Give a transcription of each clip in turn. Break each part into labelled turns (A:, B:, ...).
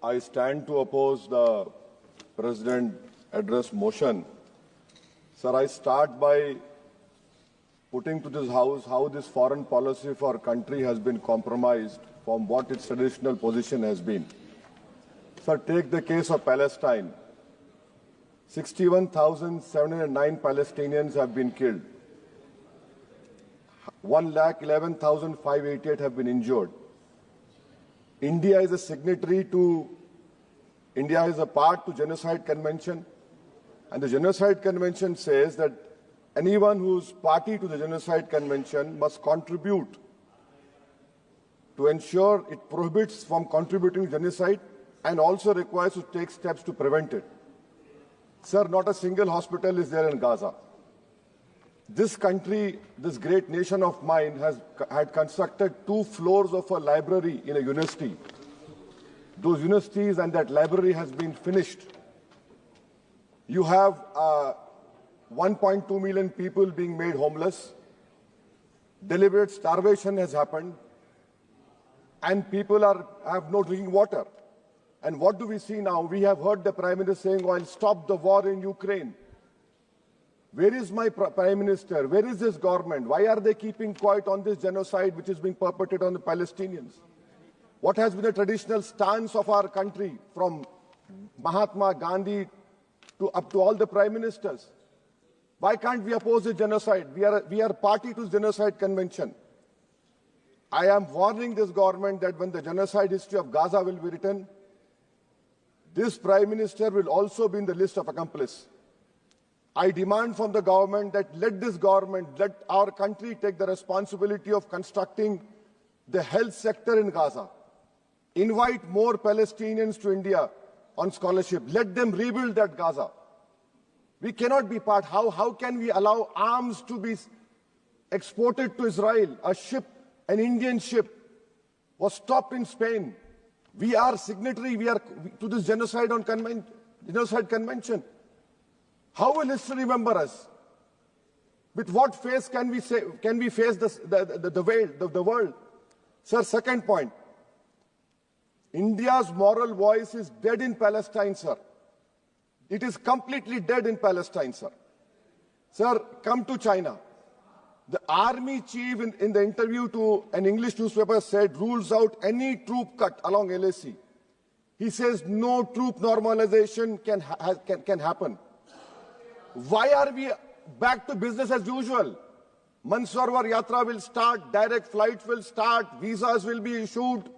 A: I stand to oppose the President address motion. Sir, I start by putting to this House how this foreign policy for our country has been compromised from what its traditional position has been. Sir, take the case of Palestine. 61,709 Palestinians have been killed. 1,11,588 have been injured. India is a signatory to, India is a part to Genocide Convention, and the Genocide Convention says that anyone who's party to the Genocide Convention must contribute to ensure it prohibits from contributing to genocide and also requires to take steps to prevent it. Sir, not a single hospital is there in Gaza. This country, this great nation of mine, had constructed 2 floors of a library in a university. Those universities and that library has been finished. You have 1.2 million people being made homeless. Deliberate starvation has happened. And people have no drinking water. And what do we see now? We have heard the Prime Minister saying, "I'll stop the war in Ukraine." Where is my Prime Minister? Where is this government? Why are they keeping quiet on this genocide which is being perpetrated on the Palestinians? What has been the traditional stance of our country from Mahatma Gandhi up to all the Prime Ministers? Why can't we oppose the genocide? We are party to the Genocide Convention. I am warning this government that when the genocide history of Gaza will be written, this Prime Minister will also be in the list of accomplices. I demand from the government that let our country take the responsibility of constructing the health sector in Gaza. Invite more Palestinians to India on scholarship. Let them rebuild that Gaza. We cannot be part. How can we allow arms to be exported to Israel? An Indian ship was stopped in Spain. We are signatory to this Genocide Convention. How will history remember us? With what face can we face the world? Sir, second point. India's moral voice is dead in Palestine, sir. It is completely dead in Palestine, sir. Sir, come to China. The army chief in the interview to an English newspaper said rules out any troop cut along LAC. He says no troop normalization can happen. Why are we back to business as usual? Mansarovar Yatra will start, direct flights will start, visas will be issued,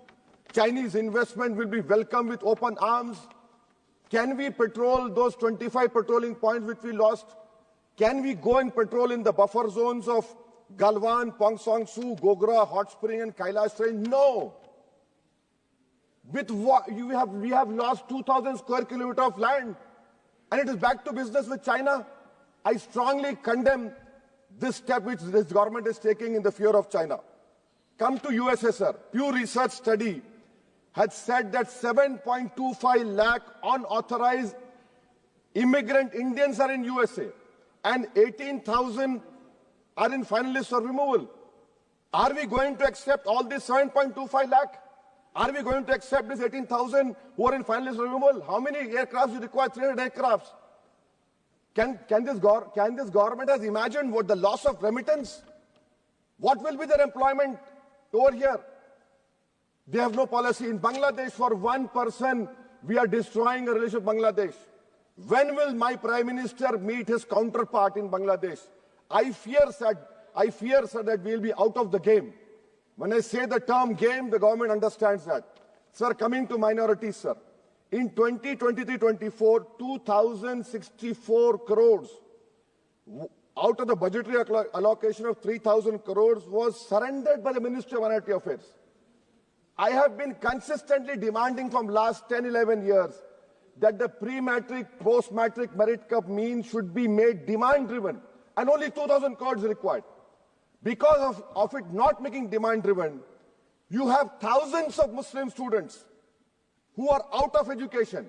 A: Chinese investment will be welcomed with open arms. Can we patrol those 25 patrolling points which we lost? Can we go and patrol in the buffer zones of Galwan, Pong Song Su, Gogra, Hot Spring and Kailash Range? No. With what we have lost 2,000 square kilometers of land. And it is back to business with China. I strongly condemn this step which this government is taking in the fear of China. Come to USSR. Pew Research study had said that 7.25 lakh unauthorized immigrant Indians are in USA and 18,000 are in final list for removal. Are we going to accept all this 7.25 lakh? Are we going to accept this 18,000 who are in final list for removal? How many aircrafts do you require? 300 aircrafts. Can this government has imagined what the loss of remittance? What will be their employment over here? They have no policy. In Bangladesh, for one person, we are destroying a relationship with Bangladesh. When will my Prime Minister meet his counterpart in Bangladesh? I fear, sir, that we will be out of the game. When I say the term game, the government understands that. Sir, coming to minorities, sir. In 2023-24, 2,064 crores out of the budgetary allocation of 3,000 crores was surrendered by the Ministry of Minority Affairs. I have been consistently demanding from last 10, 11 years that the pre-matric, post-matric merit cup mean should be made demand-driven, and only 2,000 crores required. Because of it not making demand-driven, you have thousands of Muslim students who are out of education.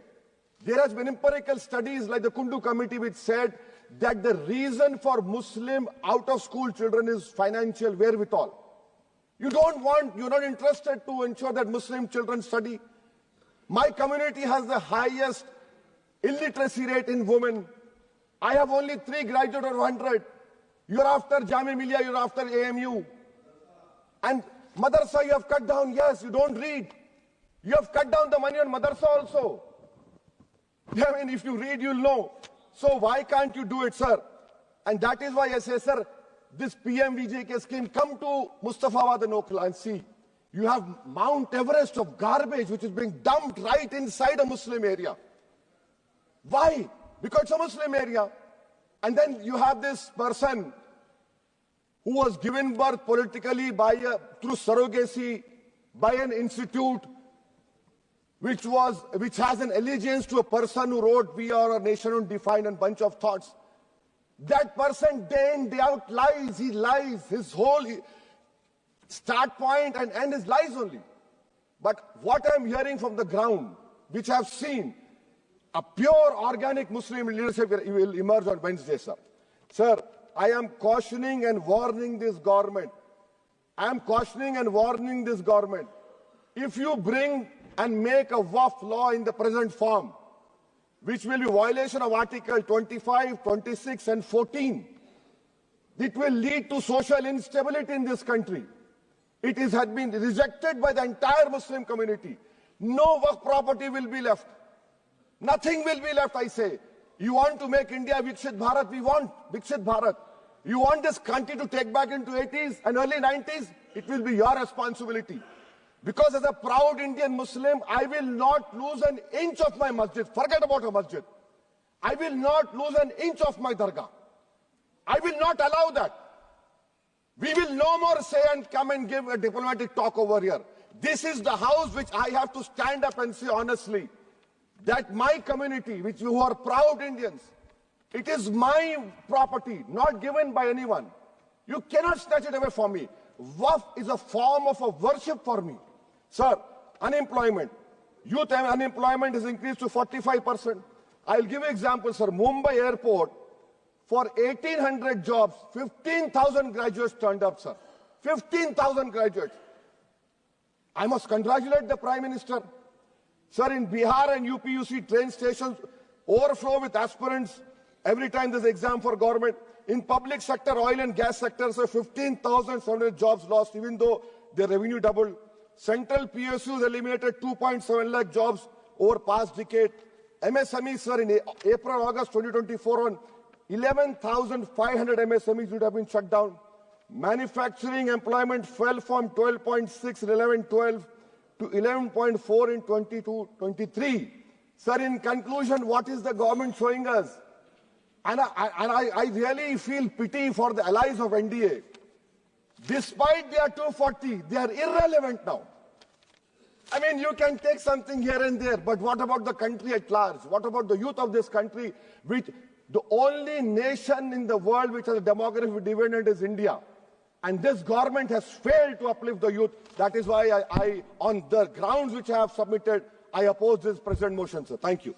A: There has been empirical studies like the Kundu Committee which said that the reason for Muslim out-of-school children is financial wherewithal. You're not interested to ensure that Muslim children study. My community has the highest illiteracy rate in women. I have only 3 graduates out of 100. You're after Jamia Millia, you're after AMU. And madrasa you have cut down, yes, you don't read. You have cut down the money on madrasa also. I mean, if you read, you'll know. So why can't you do it, sir? And that is why I say, sir, this PMVJK scheme, come to Mustafabad and Okla and see. You have Mount Everest of garbage which is being dumped right inside a Muslim area. Why? Because it's a Muslim area. And then you have this person who was given birth politically through surrogacy by an institute which has an allegiance to a person who wrote "We Are a Nation Undefined" and bunch of thoughts. That person day in, day out lies. He lies. His whole start point and end is lies only. But what I'm hearing from the ground, which I've seen, a pure organic Muslim leadership will emerge on Wednesday, sir. Sir, I am cautioning and warning this government. I am cautioning and warning this government. If you bring and make a Waqf law in the present form, which will be violation of Article 25, 26 and 14, it will lead to social instability in this country. It has been rejected by the entire Muslim community. No Waqf property will be left. Nothing will be left, I say. You want to make India Viksit Bharat? We want Viksit Bharat. You want this country to take back into 80s and early 90s? It will be your responsibility. Because as a proud Indian Muslim, I will not lose an inch of my masjid. Forget about a masjid. I will not lose an inch of my dargah. I will not allow that. We will no more say and come and give a diplomatic talk over here. This is the house which I have to stand up and say honestly that my community, which you are proud Indians, it is my property, not given by anyone. You cannot snatch it away from me. Waqf is a form of a worship for me. Sir, unemployment. Youth unemployment has increased to 45%. I'll give you examples, sir. Mumbai airport, for 1,800 jobs, 15,000 graduates turned up, sir. 15,000 graduates. I must congratulate the Prime Minister. Sir, in Bihar and UP, you see train stations overflow with aspirants every time there's an exam for government. In public sector, oil and gas sector, so 15,700 jobs lost, even though their revenue doubled. Central PSUs eliminated 2.7 lakh jobs over past decade. MSMEs, sir, in April, August 2024, on 11,500 MSMEs would have been shut down. Manufacturing employment fell from 12.6 in 11-12 to 11.4 in 22-23. Sir, in conclusion, what is the government showing us? And I really feel pity for the allies of NDA. Despite their 240, they are irrelevant now. I mean, you can take something here and there, but what about the country at large? What about the youth of this country, which the only nation in the world which has a demographic dividend is India? And this government has failed to uplift the youth. That is why I on the grounds which I have submitted, I oppose this present motion, sir. Thank you.